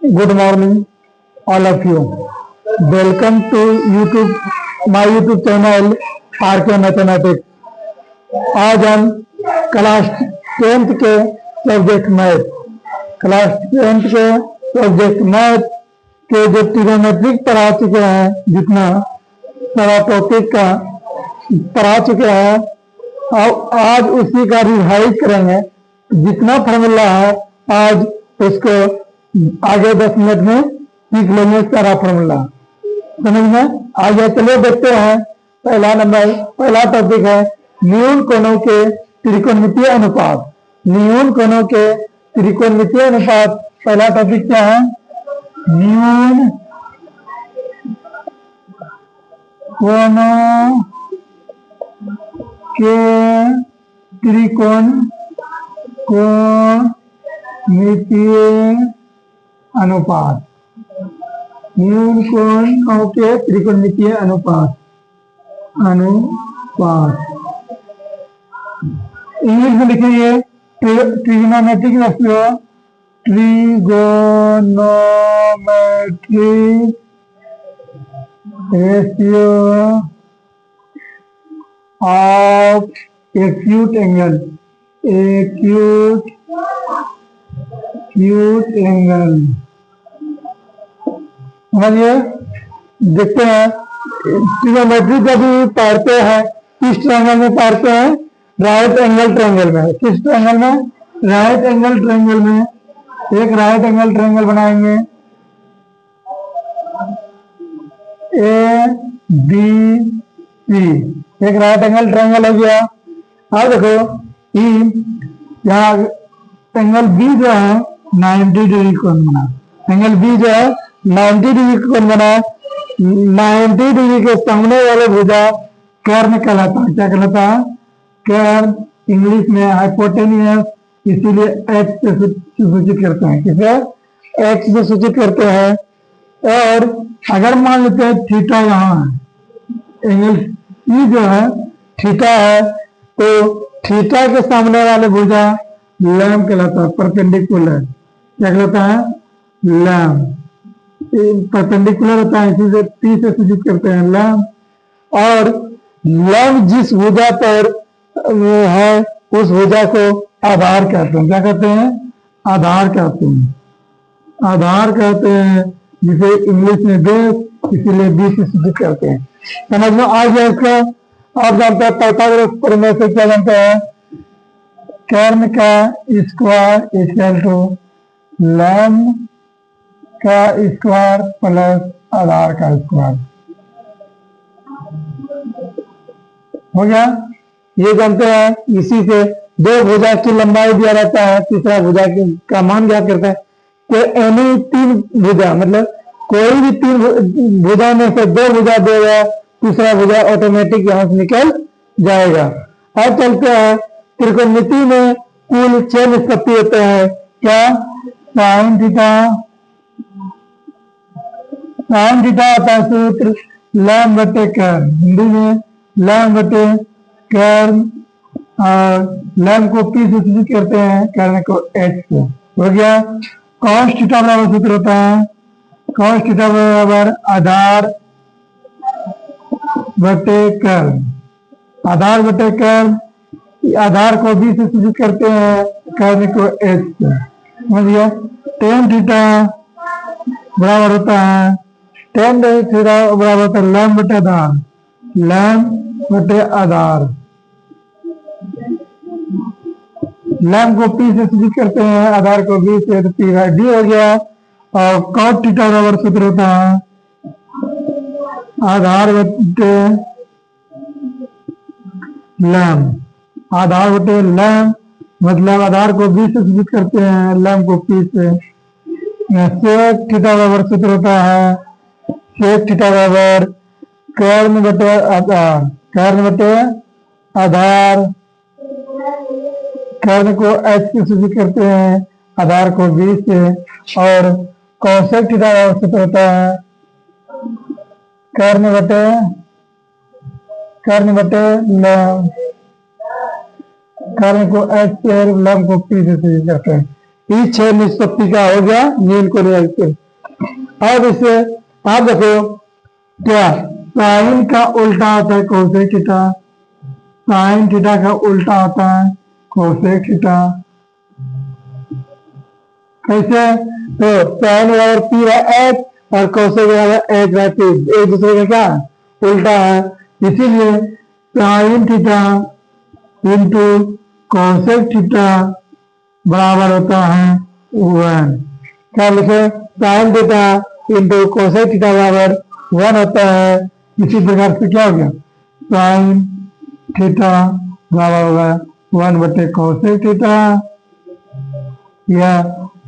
Good morning, all of you. Welcome to my YouTube channel RK Mathematics. आज हम class 10th के subject math के जो trigonometric पढ़ा चुके हैं, जितना सारा टॉपिक का पढ़ा चुके हैं, आज उसी का रिवाइज करेंगे। जितना फार्मूला है आज उसको आगे 10 मिनट में सीख लेंगे। सारा फार्मूला समझ में आ गया। चलिए देखते हैं। पहला टॉपिक है न्यून कोणों के त्रिकोणमितीय अनुपात। न्यून कोणों के त्रिकोणमितीय अनुपात पहला टॉपिक क्या है? न्यून कोणों के त्रिकोणमितीय अनुपात। न्यून कोणों के त्रिकोणमितीय अनुपात इंग्लिश में लिखिए trigonometric ratio. Trigonometric ratio of acute angle. समझिए। देखते हैं ट्रिग्नोमेट्री जब पढ़ते हैं किस ट्रायंगल में पढ़ते हैं? राइट एंगल ट्रायंगल में। किस ट्रायंगल में? राइट एंगल ट्रायंगल में। एक राइट एंगल ट्रायंगल बनाएंगे ABC। एक राइट एंगल ट्रायंगल हो गया। अब देखो यहाँ एंगल बी जो है 90 डिग्री कोण बना। एंगल बी जो है 90 डिग्री कोण बना। 90 डिग्री के सामने वाले भुजा कर्ण कहलाता है। क्या कहलाता है? कर्ण। इंग्लिश में हाइपोटेनियस, इसीलिए एक्स से सूचित करते हैं। किसे? एक्स से सूचित करते हैं। और अगर मान लेते हैं थीटा यहाँ है, एंगल ई जो है थीटा है, तो थीटा के सामने वाले भुजा लैम कहलाता है। परपेंडिकुलर क्या कहलाता है? लैम। परपेंडिकुलर होता है, इसी से टी से सूचित करते हैं लैम। और लैम जिस भुजा पर है उस भुजा को आधार कहते हैं। क्या कहते हैं? आधार कहते हैं। आधार कहते हैं, जिसे इंग्लिश में बेस, इसीलिए बी से सूचित करते हैं। समझ में आ गया इसका? आप जानते हैं पाइथागोरस प्रमेय से क्या जानते हैं? कर्ण का स्क्वायर इक्वल टू लैम का स्क्वायर प्लस आधार का स्क्वायर। हो गया? ये जानते हैं। इसी से दो भुजा की लंबाई दिया रहता है, तीसरा भुजा का मान ज्ञात करता है कि एनी तीन भुजा, मतलब कोई भी तीन भुजा में से दो भुजा देगा, तीसरा भुजा ऑटोमेटिक यहां से निकल जाएगा। अब चलते हैं त्रिकोणमिति में कुल 6 निष्पत्ति होते हैं। क्या? साइन थीटा आता है सूत्र लैम बटे कर्ण। हिंदी में लैम बटे कर्ण, और लैम को पी से सूचित करते हैं, कर्ण को एच से। हो गया? कॉस थीटा बराबर सूत्र होता है कॉस थीटा बराबर आधार बटे कर्ण। आधार बटे कर्ण, आधार को बी से सूचित करते हैं, कर्ण को एच से। समझ गया? टेन थीटा बराबर होता है लैम बटे आधार। लैम बटे आधार, लैम को पी से सूचित करते हैं, आधार को बी से, तो पी बाई डी हो गया। और कॉट थीटा बराबर सूत्र होता है आधार बटे लैम। आधार बटे लैम मतलब आधार को बी से सूचित करते हैं, लैम को पी से। सेक थीटा बराबर सूत्र होता है सेक थीटा बराबर कर्ण बटे आधार। कर्ण बटे आधार, कर्ण को एच से सूचित करते हैं, आधार को बी से। और कौशेक थीटा बराबर सूत्र होता है कर्ण बटे लैम। कर्ण को एच से, लैम को पी से सूचित करते हैं। इस 6 निष्पत्ति का हो गया मीन को निकालते। अब इसे आप देखो क्या साइन का उल्टा होता है कोसेक थीटा, साइन थीटा का उल्टा होता है कोसेक थीटा। कैसे? तो साइन बराबर पी बाय एच और कोसेक बराबर एच बाय पी, एक दूसरे का क्या उल्टा है। इसीलिए sine theta into cosec theta बराबर होता है 1। क्या लिखे? Sine theta into cosec theta बराबर 1 होता है। इसी प्रकार से क्या हो गया? साइन थीटा बराबर होगा 1 बटे कोसेक थीटा, या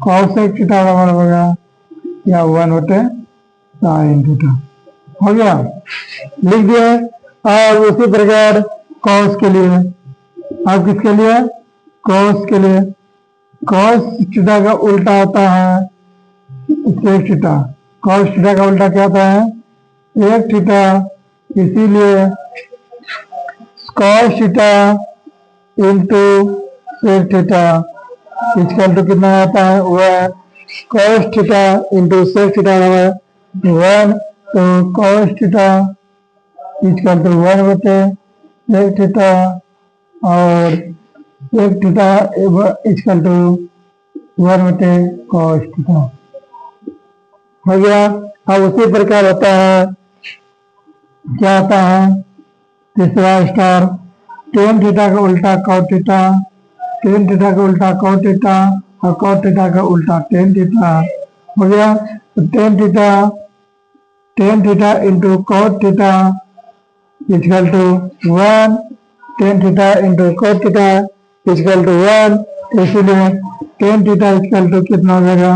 कोसेक थीटा बराबर होगा या 1 बटे साइन थीटा। हो गया, लिख दिए। और उसी प्रकार कॉस के लिए, अब किसके लिए? कॉस के लिए कॉस थीटा का उल्टा होता है सेक थीटा। कॉस थीटा का उल्टा क्या होता है? Sec theta. इसीलिए cos theta into sec theta equal to कितना आता है? 1। Cos theta into sec theta बराबर 1, तो कॉस थीटा इक्वल टू 1 बटे सेक थीटा और सेक थीटा इक्वल टू 1 बटे कॉस थीटा। हो गया। अब उसी प्रकार होता है, क्या होता है? तीसरा स्टार टेन थीटा का उल्टा कॉट थीटा, टेन थीटा का उल्टा कॉट थीटा और कॉट थीटा का उल्टा टेन थीटा। हो गया। तो tan theta into cot theta equal to 1, tan theta into cot theta equal to 1। इसीलिए टेन थीटा इक्वल टू कितना हो जाएगा?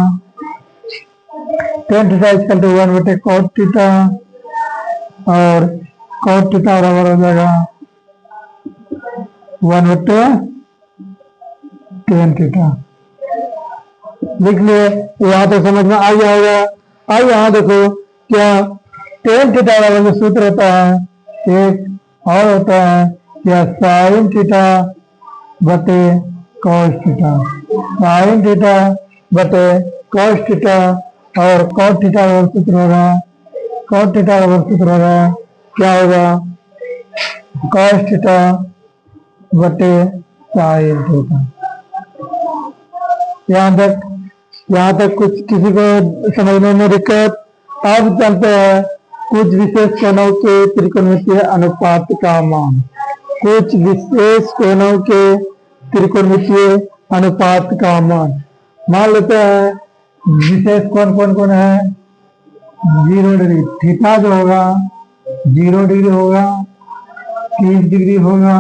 टेन थीटा इक्वल टू 1 बटे कॉट थीटा और कॉट थीटा बराबर हो जाएगा 1 बटे टेन थीटा। लिख लिए। यहाँ तो समझ में आ गया होगा। अब यहाँ देखो क्या टेन थीटा बराबर जो सूत्र होता है एक और होता है क्या? साइन थीटा बटे कॉस थीटा, साइन थीटा बटे कॉस थीटा और कॉट थीटा बराबर सूत्र होगा, कॉट थीटा बराबर सूत्र होगा क्या होगा? कॉस थीटा बटे साइन थीटा। यहाँ तक कुछ किसी को समझने में दिक्कत? अब चलते हैं कुछ विशेष कोणों के त्रिकोणमितीय अनुपात का मान। कुछ विशेष कोणों के त्रिकोणमितीय अनुपात का मान। मान लेते हैं विशेष कोण कौन कौन है? 0 डिग्री थीटा जो होगा 0 डिग्री होगा, 30 डिग्री होगा,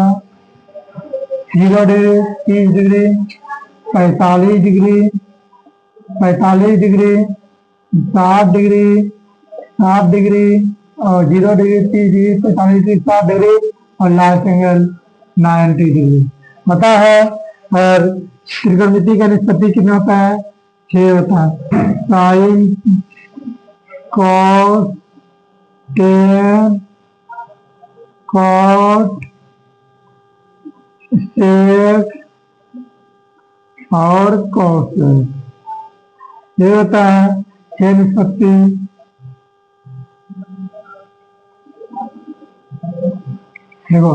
0 degree, 30 degree, 45 degree, 45 degree, 60 degree, 60 degree और 0 डिग्री, 30 डिग्री, 45 डिग्री, 60 डिग्री और लास्ट एंगल 90 डिग्री पता है। और त्रिकोणमिति का निष्पत्ति कितना होता है? 6 होता है। साइन, कॉस, टेन, कॉट, सेक और कॉसेक, ये होता है 6 निष्पत्ति। देखो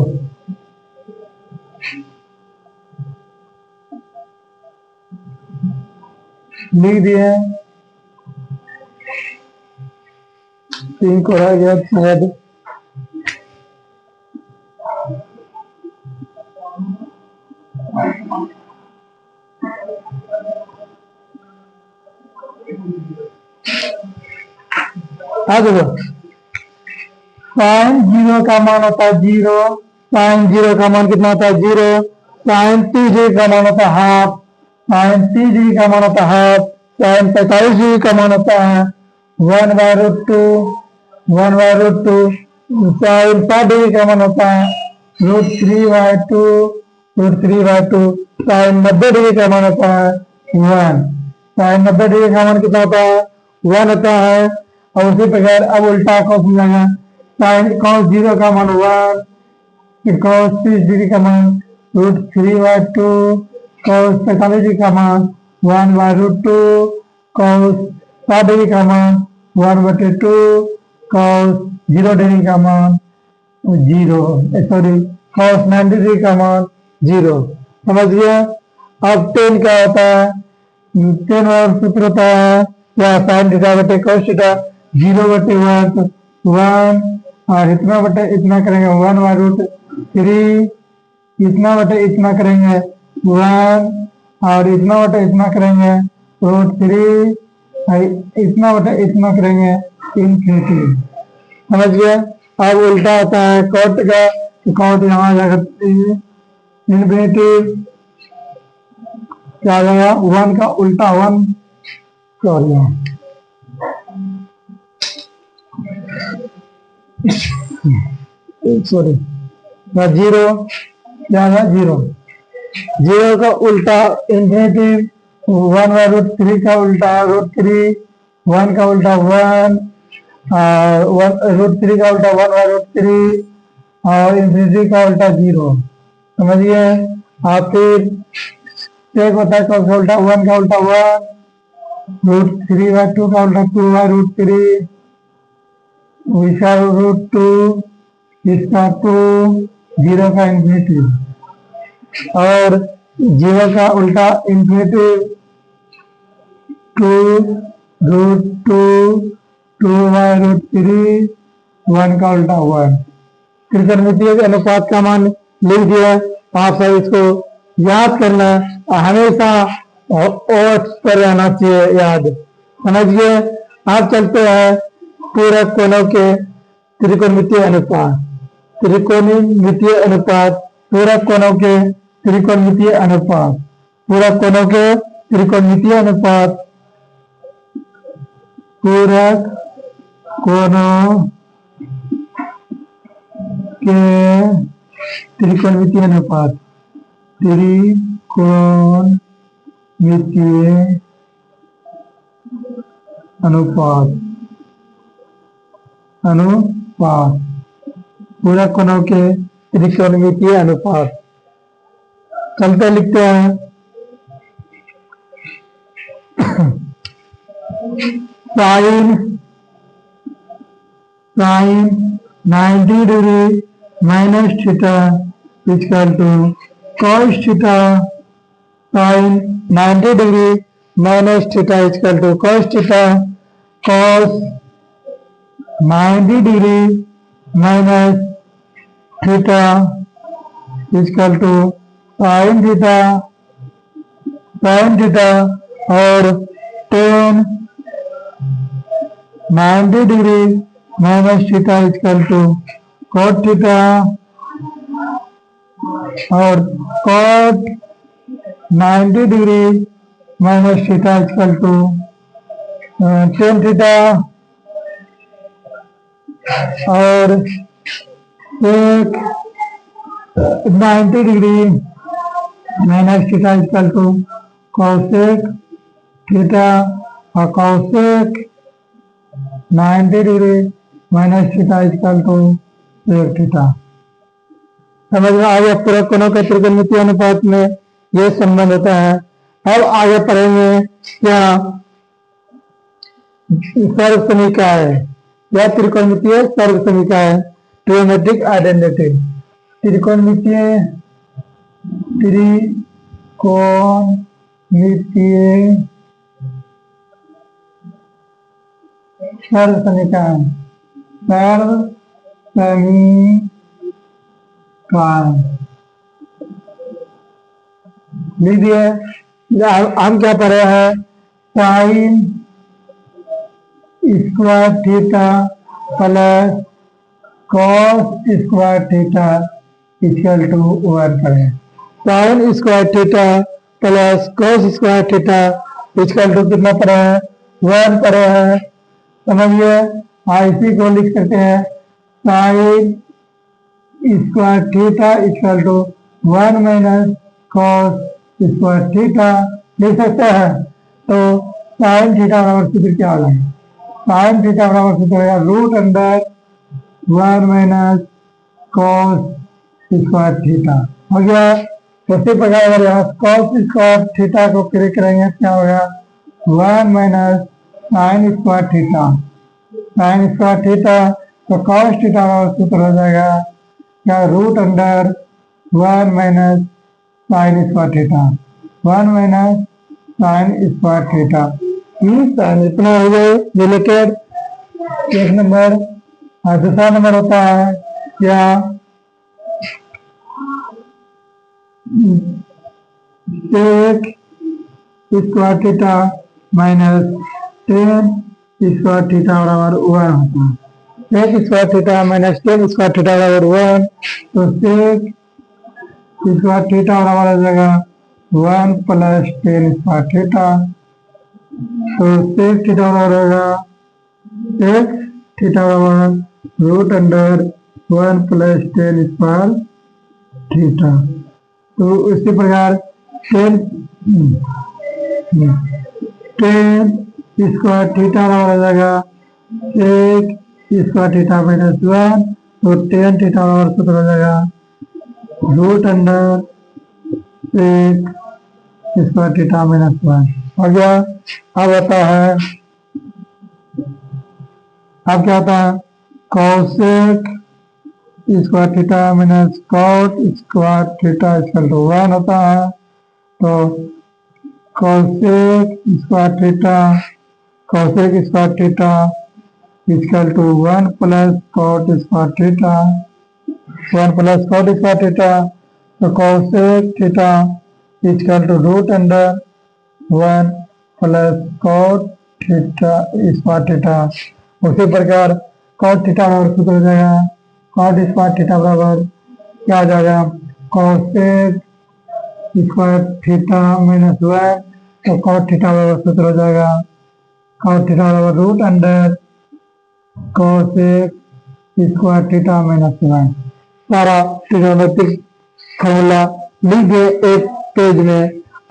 लिख दिए, 3 को रह गया शायद। देखो साइन 0 का मान होता है 0, साइन 0 का मान कितना होता है? 0। साइन 30 डिग्री का मान होता है हाफ, साइन 30 डिग्री का मान होता है हाफ। साइन 45 डिग्री का मान होता है 1/√2, 1/√2। साइन 60 डिग्री का मान होता है √3/2, √3/2। साइन 90 डिग्री का मान होता है 1, साइन 90 डिग्री का मान कितना होता है? 1 होता है। और उसी प्रकार अब उल्टा कॉस हो जाएगा। साइन कॉस 0 का मान 1, फिर कॉस 30 डिग्री का मान √3/2, कॉस 45 डिग्री का मान 1/√2 cos 60 डिग्री का मान 1/2 cos 0 डिग्री का मान 0, सॉरी cos 90 डिग्री का मान 0। समझ गया। अब टेन क्या होता है, 10 और सूत्र होता है या साइन थीटा बटे cos थीटा 0/1 1 और इतना बटे इतना करेंगे 1/√3, इतना बटे इतना करेंगे 1 और इतना बटे इतना करेंगे √3, इतना बटे इतना करेंगे इनफिनिटी। समझ गया। अब उल्टा होता है कॉट का, कॉट यहाँ जाकर इनफिनिटी क्या आ जाएगा, 1 का उल्टा 1, सॉरी सॉरी 0 क्या है 0, 0 का उल्टा इन्फिनिटी, 1/√3 का उल्टा √3, 1 का उल्टा 1, √3 का उल्टा 1/√3 और इन्फिनिटी का उल्टा 0। समझिए। आप फिर एक होता है कौन सा उल्टा 1 का उल्टा 1, √3/2 का उल्टा 2/√3, इसका √2, इसका 2, 0 का इन्फिनिटी और 0 का उल्टा इन्फिनिटी 2√2, 2/√3, 1 का उल्टा 1। त्रिकोणमितीय अनुपात का मान लिख दिया। आप सब इसको याद करना, हमेशा ओट्स पर रहना चाहिए याद। समझिए। आप चलते हैं पूरक कोणों के त्रिकोणमितीय अनुपात, त्रिकोणमितीय अनुपात, पूरक कोणों के त्रिकोणमितीय अनुपात, पूरक कोणों के त्रिकोणमितीय अनुपात, पूरक कोणों के त्रिकोणमितीय अनुपात, त्रिकोणमितीय अनुपात, अनुपात, पूरक कोणों के त्रिकोणमितीय अनुपात। चलते लिखते हैं sine 90 degree minus theta equal to cos theta, sine 90 degree minus theta equal to cos theta, cos 90 degree minus theta equal to sine theta, sine theta और 10 90 degree minus theta equal to cot theta और cot 90 degree minus theta equal to 10 theta और एक 90 degree minus theta equal to cosec theta और cosec 90 degree minus theta equal to sec theta. समझ में आ गया। पूरक कोणों के त्रिकोणमितीय अनुपात में यह संबंध होता है। अब आगे पढ़ेंगे क्या सर्व समीकरण है या त्रिकोणमितीय सर्व समीकरण, ट्रिगोनोमेट्रिक आइडेंटिटी। त्रिकोणमितीय सर्व समीकरण, सर्व समीकरण लीजिए। हम क्या पढ़े हैं, sine square theta plus cos square theta equal to 1 पढ़े। Sine square theta plus cos square theta equal to कितना पढ़े हैं, 1 पढ़े हैं। समझिए। इसी को लिख सकते हैं sine square theta equal to 1 minus cos square theta लिख सकते हैं। तो साइन थीटा बराबर सूत्र क्या हो जाएगा, साइन थीटा बराबर सूत्र होगा √1 माइनस कॉस स्क्वायर थीटा। हो गया। उसी प्रकार अगर यहाँ cos स्क्वायर थीटा को क्रिया करेंगे क्या होगा 1 minus sine square theta. Sine square theta तो cos थीटा का सूत्र हो जाएगा क्या root under 1 minus sine square theta 1 minus sine square theta. इतना हो गए रिलेटेड एक नंबर। और दूसरा नंबर होता है क्या sec square theta minus tan square theta बराबर 1 होता है। Sec square theta minus tan square theta बराबर 1 तो सेक स्क्वायर थीटा बराबर हो जाएगा 1 प्लस टेन स्क्वायर थीटा। तो सेक थीटा बराबर होगा सेक थीटा बराबर root under 1 plus tan square theta. तो इसी प्रकार टेन स्क्वायर थीटा बराबर हो जाएगा एक स्क्वायर थीटा माइनस 1 तो टेन थीटा बराबर सूत्र हो जाएगा रूट अंडर एक स्क्वायर थीटा माइनस 1 हो गया। अब आता है अब क्या होता है cosec square theta minus cot square theta equal to 1 होता है। तो cosec square theta equal to 1 plus cot square theta 1 plus cot square theta. तो cosec theta equal to root under 1 plus cot theta square theta. उसी प्रकार cot theta बराबर सूत्र हो जाएगा कॉट स्क्वायर थीटा बराबर क्या हो जाएगा कॉसेक स्क्वायर थीटा माइनस 1 तो कॉट थीटा बराबर सूत्र हो जाएगा कॉट थीटा बराबर root under cosec square theta minus 1। सारा ट्रिग्नोमेट्रिक फॉर्मूला लिख दिए एक पेज में।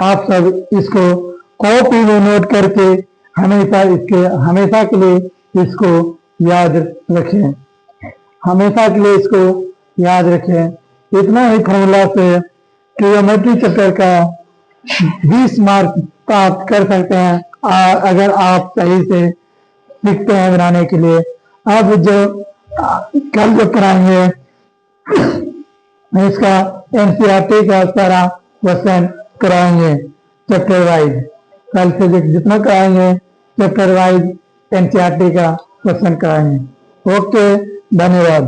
आप सब इसको कॉपी में नोट करके हमेशा के लिए इसको याद रखें। हमेशा के लिए इसको याद रखें। इतना ही फॉर्मूला से ट्रिग्नोमेट्री चैप्टर का 20 मार्क प्राप्त कर सकते हैं अगर आप सही से सीखते हैं बनाने के लिए। अब जो कल जो कराएंगे इसका एनसीईआरटी का सारा क्वेश्चन कराएंगे चैप्टर वाइज। कल से जितना कराएंगे चैप्टर वाइज एनसीईआरटी का क्वेश्चन कराएंगे। ओके, धन्यवाद।